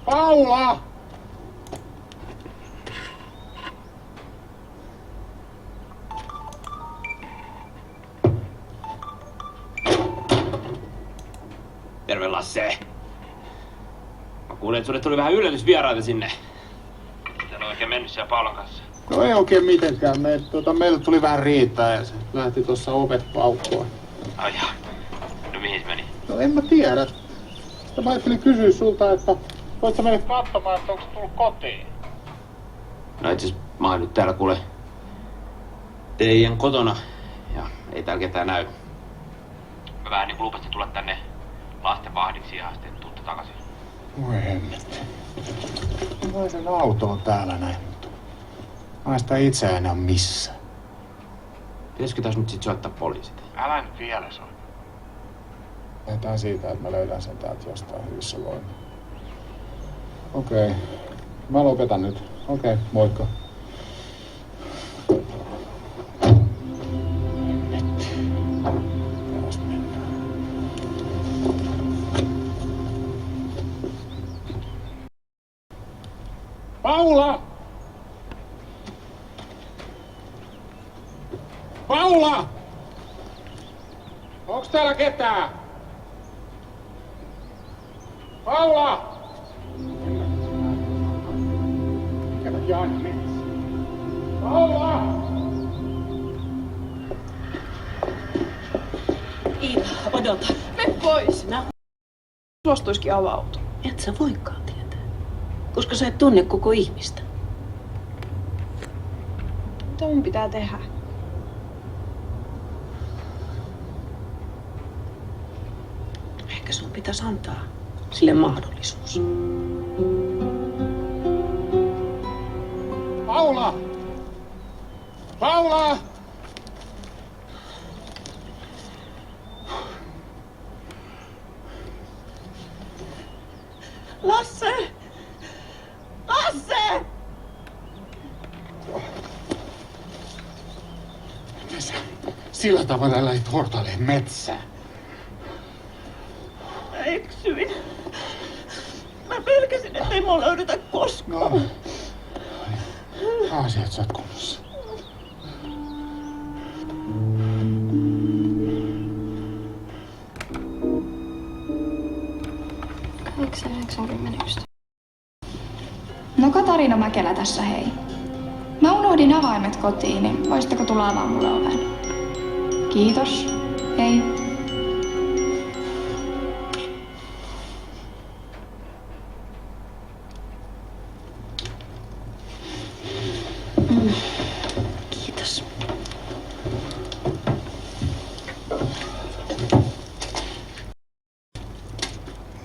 Paula! Terve Lasse. Mä kuulin, että sulle tuli vähän yllätysvieraita sinne. Miten on oikein mennyt siellä Paulan kanssa? No ei oikein mitenkään. Meille tuli vähän riittää ja se lähti tuossa ovet paukkua. Ai jaa. No mihin se meni? No en mä tiedä. Mä ajattelin kysyä sulta, että voit sä mennä katsomaan, että onko se tullut kotiin? No itse asiassa mä oon nyt täällä kuule teidän kotona ja ei täällä ketään näy. Mä vähän niin kuin lupasin tulla tänne lastenvahdiksi ja sitten tuutta takaisin. Voi hemmetti. Naisen auto on täällä näin, mutta naista itse enää missään. Pitäisikö tässä nyt sit soittaa poliisit? Älä nyt vielä soita. Lähdetään siitä, että mä löydän sen täältä jostain hyvissä voimin. Okei. Mä lopetan nyt. Okei, moikka. Paula! Paula! Onks täällä ketään? Paula! Mikäväkin aina mennessä. Paula! Iida, odota. Mene pois. No, Suostuisikin avautua. et sä voikaan tietää. Koska sä et tunne koko ihmistä. Mitä mun pitää tehdä? Ehkä sun pitäisi antaa sille mahdollisuus. Paula! Paula! Lasse! Lasse! Sillä tavalla lähit hortailemaan metsää. Mä eksyin. Mä pelkäsin, ettei mua löydetä koskaan. No. Asiat sä oot kunnossa. No Katariina Mäkelä tässä, hei. Mä unohdin avaimet kotiin, niin voisitteko tulla avaamaan mulle oven? Kiitos. Hei. Kiitos.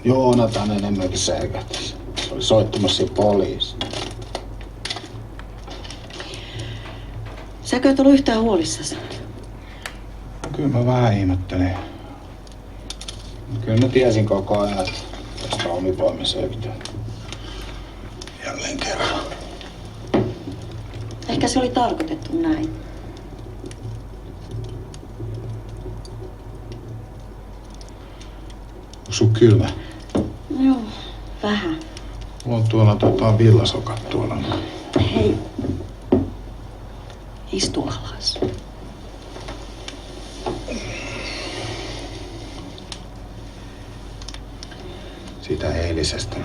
Joonatan enemmänkin säikähtäisi. Se oli soittamassa poliisi. Säkö et ollut yhtään huolissasi? Kyllä mä vähän ihmettelin. Kyllä mä tiesin koko ajan, että tästä omin voimin selvitään. Jälleen kerran. Ehkä se oli tarkoitettu näin. Onko sun kylmä? No joo, vähän. Mulla on tuolla villasokat tuolla. Hei. Istu alas. Siitä eilisestä.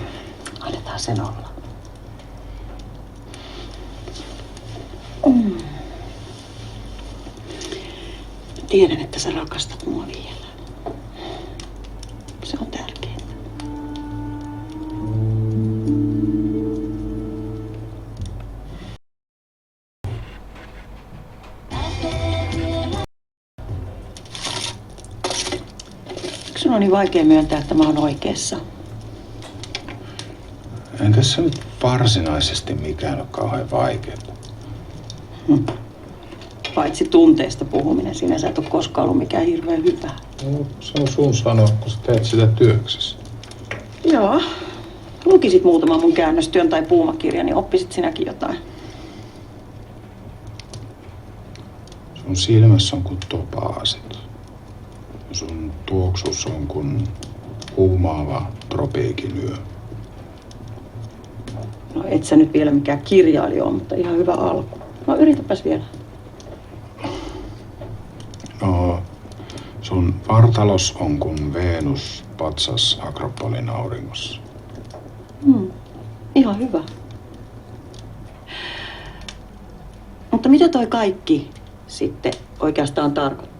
Annetaan sen olla. Tiedän, että sä rakastat mua vielä. Se on tärkeää. Eikö sun on niin vaikea myöntää, että mä oon oikeassa? En tässä nyt varsinaisesti mikään ole kauhean vaikeaa. Paitsi tunteista puhuminen, sinä sä et ole koskaan ollut mikään hirveän hyvä. No, se on sun sanoa, kun sä teet sitä työksessä. Joo. Lukisit muutaman mun käännöstyön tai puumakirjan, niin oppisit sinäkin jotain. Sun silmässä on kuin topaasit. Sun tuoksus on kuin huumaava tropiikin yö. No et sä nyt vielä mikään kirjailija ole, mutta ihan hyvä alku. No yritäpäs vielä. No, sun vartalos on kun Venus patsas Akropolin auringossa. Ihan hyvä. Mutta mitä toi kaikki sitten oikeastaan tarkoittaa?